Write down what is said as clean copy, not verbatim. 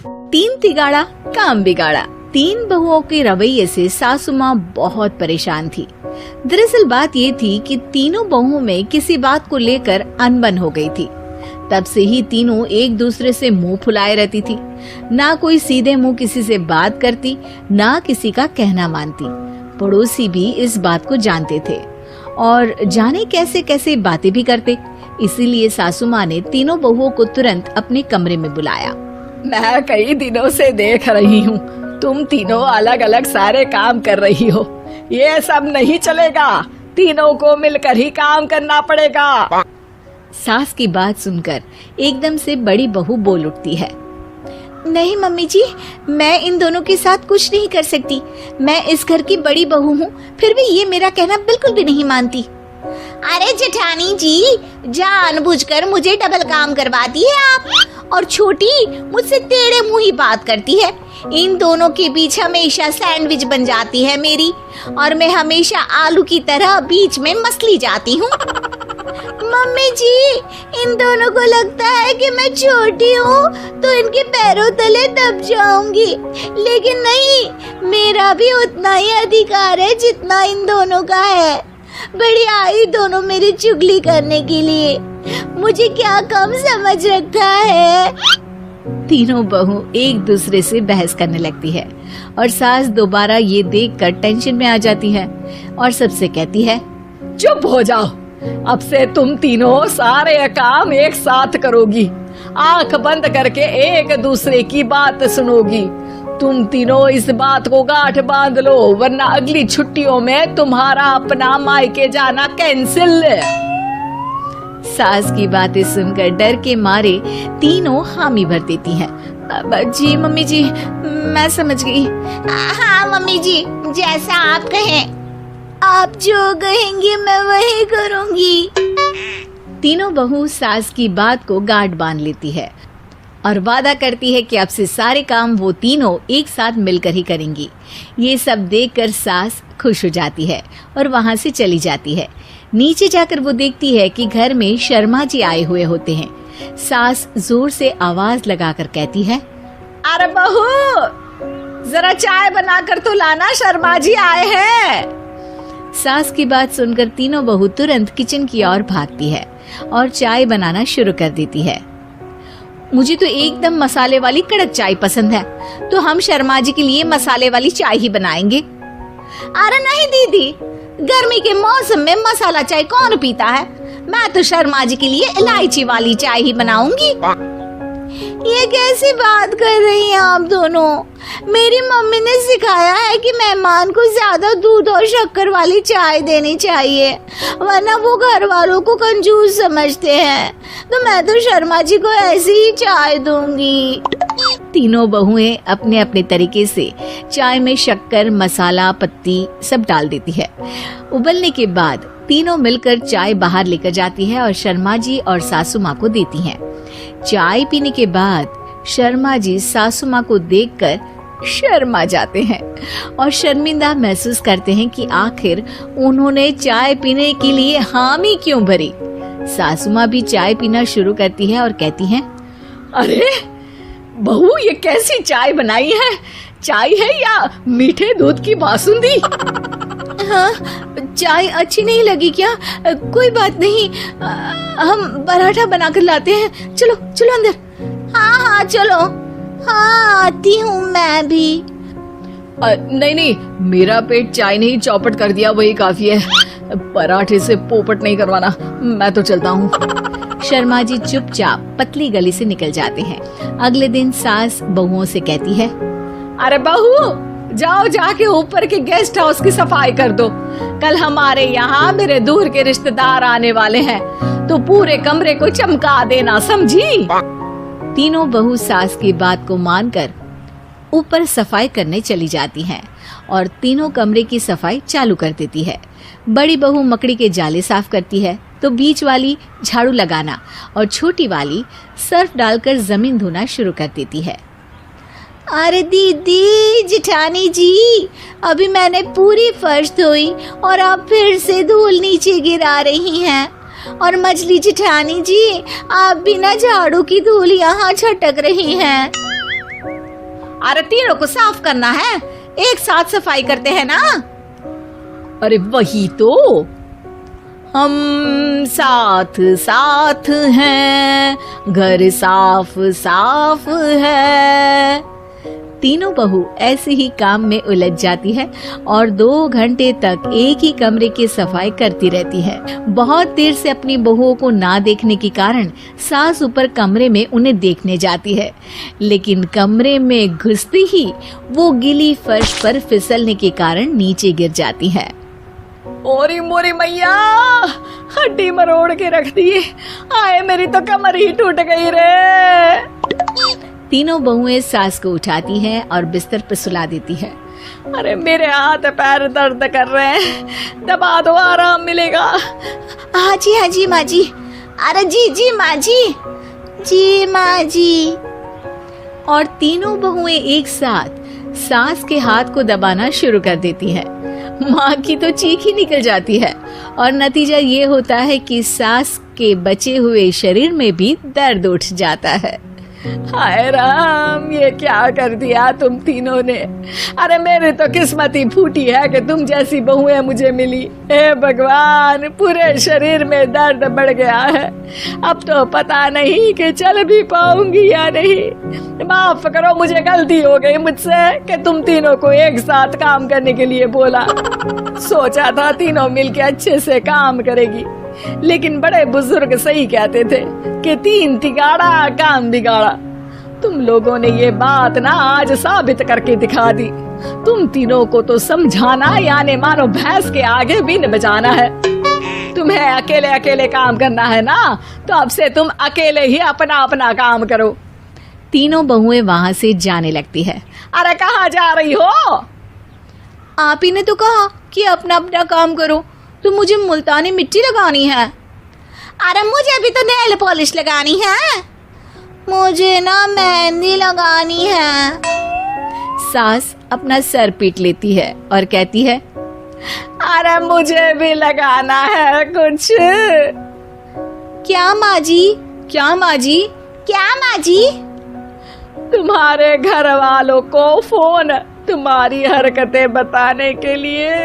तीन तिगाड़ा काम बिगाड़ा। तीन बहुओं के रवैये से सासू माँ बहुत परेशान थी। दरअसल बात ये थी कि तीनों बहुओं में किसी बात को लेकर अनबन हो गई थी। तब से ही तीनों एक दूसरे से मुंह फुलाए रहती थी। ना कोई सीधे मुंह किसी से बात करती, ना किसी का कहना मानती। पड़ोसी भी इस बात को जानते थे और जाने कैसे कैसे बातें भी करते। इसीलिए सासू माँ ने तीनों बहुओं को तुरंत अपने कमरे में बुलाया। मैं कई दिनों से देख रही हूँ, तुम तीनों अलग अलग सारे काम कर रही हो। ये सब नहीं चलेगा, तीनों को मिलकर ही काम करना पड़ेगा। सास की बात सुनकर एकदम से बड़ी बहू बोल उठती है। नहीं मम्मी जी, मैं इन दोनों के साथ कुछ नहीं कर सकती। मैं इस घर की बड़ी बहू हूँ, फिर भी ये मेरा कहना बिल्कुल भी नहीं मानती। अरे जेठानी जी, जानबूझकर मुझे डबल काम करवाती है आप। और छोटी मुझसे टेढ़े मुंह ही बात करती है। इन दोनों के बीच हमेशा सैंडविच बन जाती है मेरी, और मैं हमेशा आलू की तरह बीच में मसली जाती हूँ। मम्मी जी, इन दोनों को लगता है कि मैं छोटी हूँ तो इनके पैरों तले दब जाऊंगी, लेकिन नहीं, मेरा भी उतना ही अधिकार है जितना इन दोनों का है। बड़ी आई दोनों मेरी चुगली करने के लिए, मुझे क्या कम समझ रखा है। तीनों बहू एक दूसरे से बहस करने लगती है और सास दोबारा ये देखकर टेंशन में आ जाती है और सबसे कहती है, चुप हो जाओ, अब से तुम तीनों सारे काम एक साथ करोगी। आंख बंद करके एक दूसरे की बात सुनोगी। तुम तीनों इस बात को गांठ बांध लो, वरना अगली छुट्टियों में तुम्हारा अपना मायके जाना कैंसिल। सास की बातें सुनकर डर के मारे तीनों हामी भर देती हैं। जी मम्मी जी, मैं समझ गई। हाँ मम्मी जी, जैसा आप कहें। आप जो कहेंगी मैं वही करूंगी। तीनों बहू सास की बात को गांठ बांध लेती है और वादा करती है कि अब से सारे काम वो तीनों एक साथ मिलकर ही करेंगी। ये सब देखकर सास खुश हो जाती है और वहाँ से चली जाती है। नीचे जाकर वो देखती है कि घर में शर्मा जी आए हुए होते हैं। सास जोर से आवाज लगाकर कहती है, अरे बहू, जरा चाय बनाकर तो लाना, शर्मा जी आए हैं। सास की बात सुनकर तीनों बहू तुरंत किचन की ओर भागती है और चाय बनाना शुरू कर देती है। मुझे तो एकदम मसाले वाली कड़क चाय पसंद है, तो हम शर्मा जी के लिए मसाले वाली चाय ही बनाएंगे। अरे नहीं दीदी, गर्मी के मौसम में मसाला चाय कौन पीता है? मैं तो शर्मा जी के लिए इलायची वाली चाय ही बनाऊंगी। ये कैसी बात कर रही हैं आप दोनों? मेरी मम्मी ने सिखाया है कि मेहमान को ज्यादा दूध और शक्कर वाली चाय देनी चाहिए, वरना वो घर वालों को कंजूस समझते हैं। तो मैं तो शर्मा जी को ऐसी ही चाय दूंगी। तीनों बहुएं अपने अपने तरीके से चाय में शक्कर, मसाला, पत्ती सब डाल देती है। उबलने के बाद तीनों मिलकर चाय बाहर लेकर जाती है और शर्मा जी और सासू माँ को देती हैं। चाय पीने के बाद शर्मा जी सासू माँ को देखकर शर्मा जाते हैं और शर्मिंदा महसूस करते हैं कि आखिर उन्होंने चाय पीने के लिए हामी क्यों भरी। सासू माँ भी चाय पीना शुरू करती है और कहती हैं, अरे बहू, ये कैसी चाय बनाई है? चाय है या मीठे दूध की बासुंदी? हाँ, चाय अच्छी नहीं लगी क्या? कोई बात नहीं, हम पराठा बनाकर लाते हैं। चलो चलो अंदर। हाँ चलो। हाँ, आती हूँ मैं भी। नहीं नहीं, मेरा पेट चाय नहीं चौपट कर दिया वही काफी है। पराठे से पोपट नहीं करवाना, मैं तो चलता हूँ। शर्मा जी चुपचाप पतली गली से निकल जाते हैं। अगले दिन सास बहुओं से कहती है, अरे बहू, जाओ जाके ऊपर के गेस्ट हाउस की सफाई कर दो। कल हमारे यहाँ मेरे दूर के रिश्तेदार आने वाले हैं, तो पूरे कमरे को चमका देना, समझी? तीनों बहू सास की बात को मानकर ऊपर सफाई करने चली जाती हैं और तीनों कमरे की सफाई चालू कर देती है। बड़ी बहू मकड़ी के जाले साफ करती है, तो बीच वाली झाड़ू लगाना और छोटी वाली सर्फ डालकर जमीन धोना शुरू कर देती है। अरे दीदी, जेठानी जी, अभी मैंने पूरी फर्श धोई और आप फिर से धूल नीचे गिरा रही हैं। और मछली जेठानी जी, आप बिना झाड़ू की धूल यहाँ छटक रही हैं। अरे तीनों को साफ करना है, एक साथ सफाई करते हैं ना। अरे वही तो, हम साथ साथ हैं, घर साफ साफ है। तीनों बहू ऐसे ही काम में उलझ जाती है और 2 घंटे तक एक ही कमरे की सफाई करती रहती है। बहुत देर से अपनी बहुओं को ना देखने के कारण सास ऊपर कमरे में उन्हें देखने जाती है, लेकिन कमरे में घुसती ही वो गीली फर्श पर फिसलने के कारण नीचे गिर जाती है। ओरी मोरी मैया, हड्डी मरोड़ के रख दी। आए मेरी तो कमर ही टूट गई रे। तीनों बहुएं सास को उठाती हैं और बिस्तर पर सुला देती है। अरे मेरे हाथ पैर दर्द कर रहे हैं, दबा दो, आराम मिलेगा। हाँ जी माँ जी। अरे जी माँ जी माँ जी। और तीनों बहुएं एक साथ सास के हाथ को दबाना शुरू कर देती है। माँ की तो चीख ही निकल जाती है और नतीजा ये होता है कि सास के बचे हुए शरीर में भी दर्द उठ जाता है। हाय राम, ये क्या कर दिया तुम तीनों ने। अरे मेरी तो किस्मत ही फूटी है कि तुम जैसी बहुएं मुझे मिली। हे भगवान, पूरे शरीर में दर्द बढ़ गया है। अब तो पता नहीं कि चल भी पाऊंगी या नहीं। माफ करो, मुझे गलती हो गई मुझसे कि तुम तीनों को एक साथ काम करने के लिए बोला। सोचा था तीनों मिलके अच्छे से काम करेगी, लेकिन बड़े बुजुर्ग सही कहते थे कि 3 तिगाड़ा काम बिगाड़ा। तुम लोगों ने ये बात ना आज साबित करके दिखा दी। तुम तीनों को तो समझाना यानी मानो भैंस के आगे बीन बजाना है। तुम्हें अकेले अकेले काम करना है ना, तो अब से तुम अकेले ही अपना अपना काम करो। तीनों बहुएं वहां से जाने लगती है। अरे कहाँ जा रही हो? आप ही ने तो कहा कि अपना अपना काम करो, तो मुझे मुल्तानी मिट्टी लगानी है। अरे मुझे भी तो नेल पॉलिश लगानी है। मुझे ना मेहंदी लगानी है। सास अपना सर पीट लेती है और कहती है, अरे मुझे भी लगाना है कुछ। क्या माँ जी? क्या माँ जी? क्या माँ जी? तुम्हारे घर वालों को फोन, तुम्हारी हरकतें बताने के लिए।